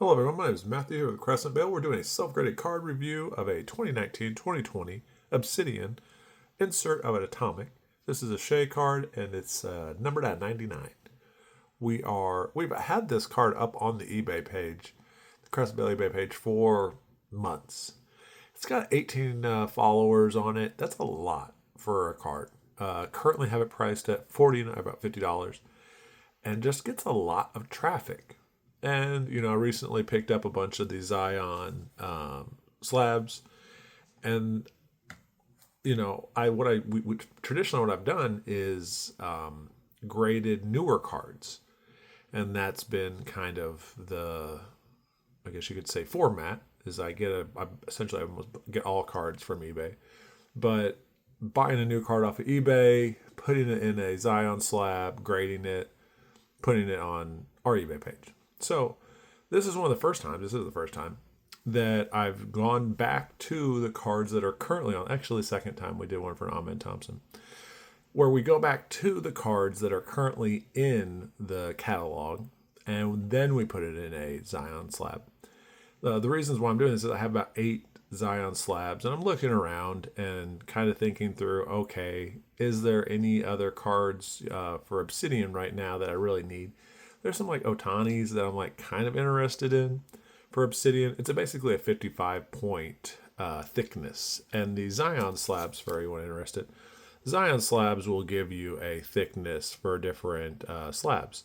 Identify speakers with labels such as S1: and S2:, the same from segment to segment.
S1: Hello everyone, my name is Matthew here with Crescent Bale. We're doing a self-graded card review of a 2019-2020 Obsidian insert of an Atomic. This is a Shai card and it's numbered at 99. We've had this card up on the eBay page, the Crescent Bale eBay page, for months. It's got 18 followers on it. That's a lot for a card. Currently have it priced at about $50 and just gets a lot of traffic. And, I recently picked up a bunch of these Zion slabs. And, traditionally what I've done is graded newer cards. And that's been kind of I guess you could say, format, is I essentially almost get all cards from eBay. But buying a new card off of eBay, putting it in a Zion slab, grading it, putting it on our eBay page. So this is the first time that I've gone back to the cards that are currently on. Actually, the second time we did one for Ahmed Thompson, where we go back to the cards that are currently in the catalog, and then we put it in a Zion slab. The reasons why I'm doing this is I have about 8 Zion slabs, and I'm looking around and kind of thinking through, okay, is there any other cards for Obsidian right now that I really need? There's some like Otanis that I'm like kind of interested in for Obsidian. It's basically a 55 point thickness. And the Zion slabs, for anyone interested, Zion slabs will give you a thickness for different slabs.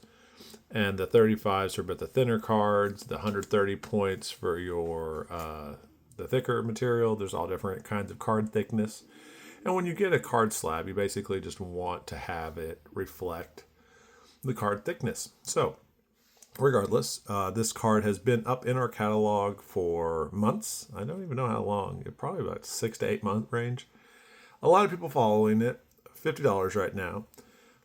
S1: And the 35s are about the thinner cards, the 130 points for your the thicker material. There's all different kinds of card thickness. And when you get a card slab, you basically just want to have it reflect the card thickness. So regardless, this card has been up in our catalog for months. I don't even know how long. Probably about 6 to 8 month range. A lot of people following it. $50 right now.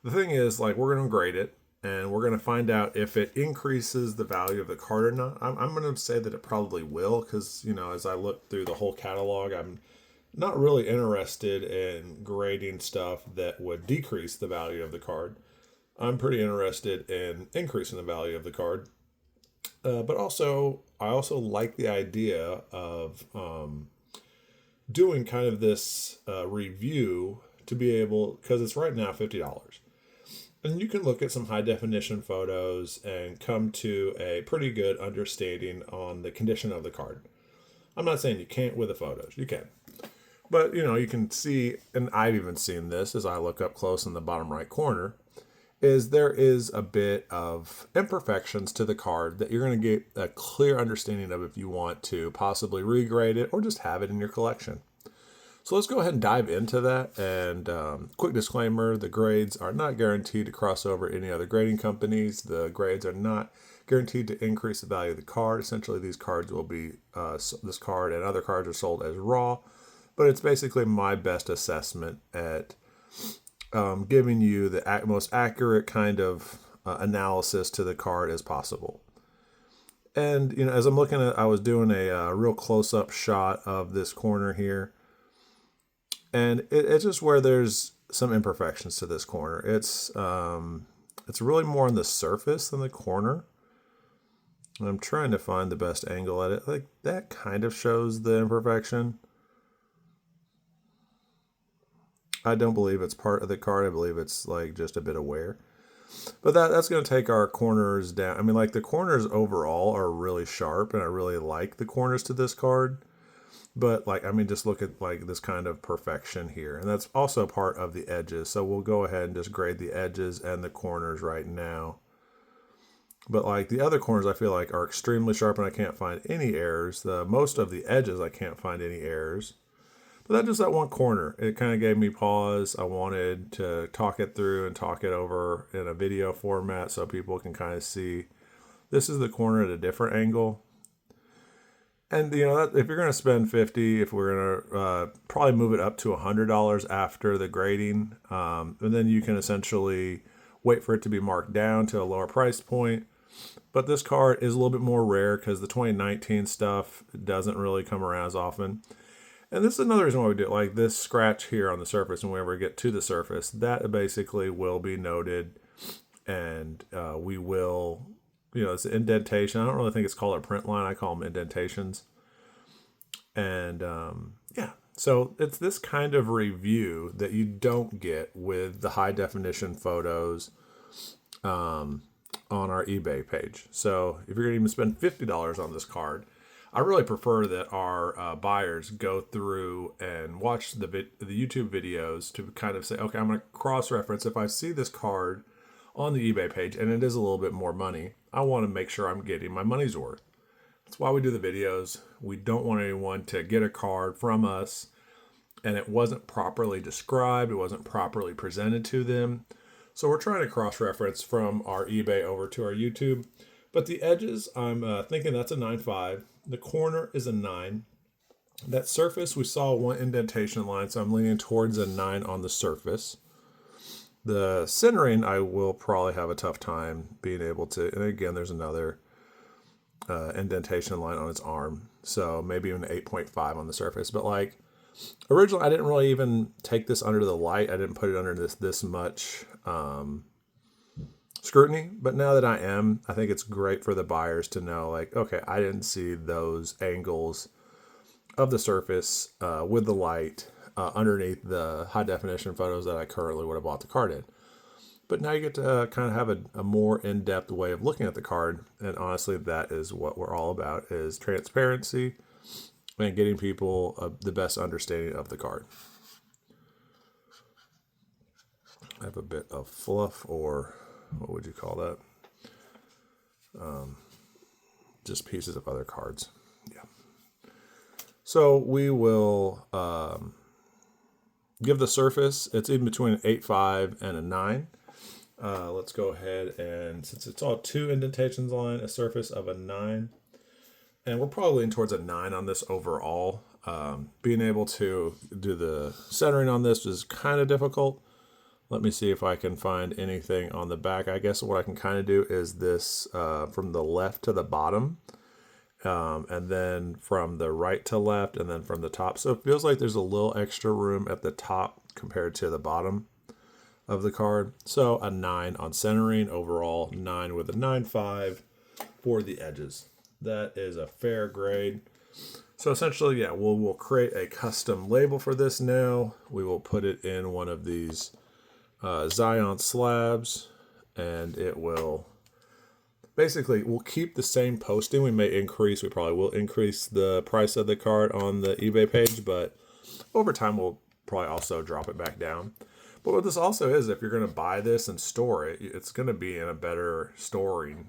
S1: The thing is, we're going to grade it, and we're going to find out if it increases the value of the card or not. I'm going to say that it probably will, because, as I look through the whole catalog, I'm not really interested in grading stuff that would decrease the value of the card. I'm pretty interested in increasing the value of the card. But I also like the idea of doing kind of this review to be able, because it's right now $50. And you can look at some high definition photos and come to a pretty good understanding on the condition of the card. I'm not saying you can't with the photos. You can. But, you can see, and I've even seen this as I look up close in the bottom right corner, is there is a bit of imperfections to the card that you're going to get a clear understanding of if you want to possibly regrade it or just have it in your collection. So let's go ahead and dive into that. And quick disclaimer, the grades are not guaranteed to cross over any other grading companies. The grades are not guaranteed to increase the value of the card. Essentially, these cards will be, this card and other cards are sold as raw, but it's basically my best assessment at giving you the most accurate kind of analysis to the card as possible. And, as I'm looking at, I was doing a real close-up shot of this corner here. And it's just where there's some imperfections to this corner. It's really more on the surface than the corner. And I'm trying to find the best angle at it. Like, that kind of shows the imperfection. I don't believe it's part of the card. I believe it's just a bit of wear. But that's going to take our corners down. I mean, the corners overall are really sharp, and I really like the corners to this card. But just look at this kind of perfection here. And that's also part of the edges. So we'll go ahead and just grade the edges and the corners right now. But the other corners I feel are extremely sharp, and I can't find any errors. Most of the edges I can't find any errors. But that's just that one corner. It kind of gave me pause. I wanted to talk it through and talk it over in a video format so people can kind of see. This is the corner at a different angle. And, if you're going to spend $50, if we're going to probably move it up to $100 after the grading, and then you can essentially wait for it to be marked down to a lower price point. But this card is a little bit more rare because the 2019 stuff doesn't really come around as often. And this is another reason why we do it. This scratch here on the surface, and whenever we get to the surface, that basically will be noted, and we will it's an indentation. I don't really think it's called a print line. I call them indentations. And yeah, so it's this kind of review that you don't get with the high definition photos on our eBay page. So if you're going to even spend $50 on this card, I really prefer that our buyers go through and watch the YouTube videos to kind of say, okay, I'm going to cross-reference. If I see this card on the eBay page and it is a little bit more money, I want to make sure I'm getting my money's worth. That's why we do the videos. We don't want anyone to get a card from us and it wasn't properly described, it wasn't properly presented to them. So we're trying to cross-reference from our eBay over to our YouTube. But the edges, I'm thinking that's a 9.5. The corner is a 9. That surface, we saw one indentation line, so I'm leaning towards a 9 on the surface. The centering, I will probably have a tough time being able to, and again, there's another indentation line on its arm. So maybe even 8.5 on the surface. But like, originally, I didn't really even take this under the light. I didn't put it under this much scrutiny, but now that I think it's great for the buyers to know, like, okay, I didn't see those angles of the surface with the light underneath the high definition photos that I currently would have bought the card in. But now you get to kind of have a more in-depth way of looking at the card, and honestly, that is what we're all about, is transparency and getting people the best understanding of the card. I have a bit of fluff, or what would you call that? Just pieces of other cards. Yeah. So we will give the surface, it's in between an 8.5 and a 9. Let's go ahead and, since it's all two indentations line, a surface of a 9. And we're probably leaning towards a 9 on this overall. Being able to do the centering on this is kind of difficult. Let me see if I can find anything on the back. I guess what I can kind of do is this from the left to the bottom, and then from the right to left, and then from the top. So it feels like there's a little extra room at the top compared to the bottom of the card. So a 9 on centering, overall 9 with a 9.5 for the edges. That is a fair grade. So essentially, yeah, we'll create a custom label for this now. We will put it in one of these Zion slabs, and it will basically, we'll keep the same posting. We probably will increase the price of the card on the eBay page, but over time we'll probably also drop it back down. But what this also is, if you're going to buy this and store it, it's going to be in a better storing.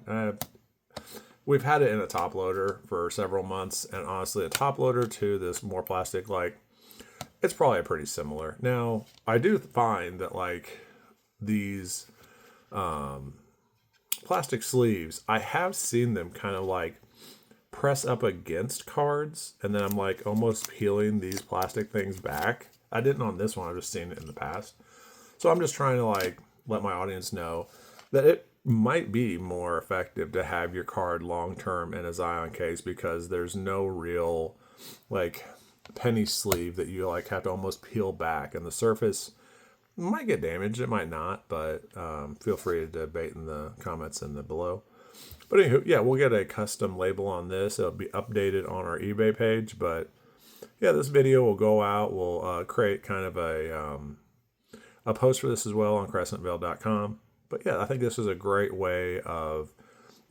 S1: We've had it in a top loader for several months, and honestly, a top loader to this more plastic, like, it's probably pretty similar. Now, I do find that, like, these plastic sleeves, I have seen them kind of, like, press up against cards, and then I'm, like, almost peeling these plastic things back. I didn't on this one. I've just seen it in the past. So I'm just trying to, like, let my audience know that it might be more effective to have your card long-term in a Zion case, because there's no real, like, penny sleeve that you, like, have to almost peel back, and the surface might get damaged. It might not, but feel free to debate in the comments below. But anywho, yeah, we'll get a custom label on this. It'll be updated on our eBay page, but yeah, this video will go out. We'll create kind of a post for this as well on crescentvale.com. But yeah, I think this is a great way of,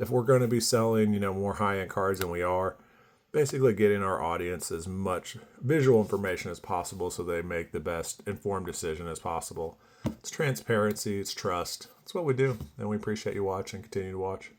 S1: if we're going to be selling, more high-end cards than we are, basically getting our audience as much visual information as possible so they make the best informed decision as possible. It's transparency, it's trust. It's what we do, and we appreciate you watching. Continue to watch.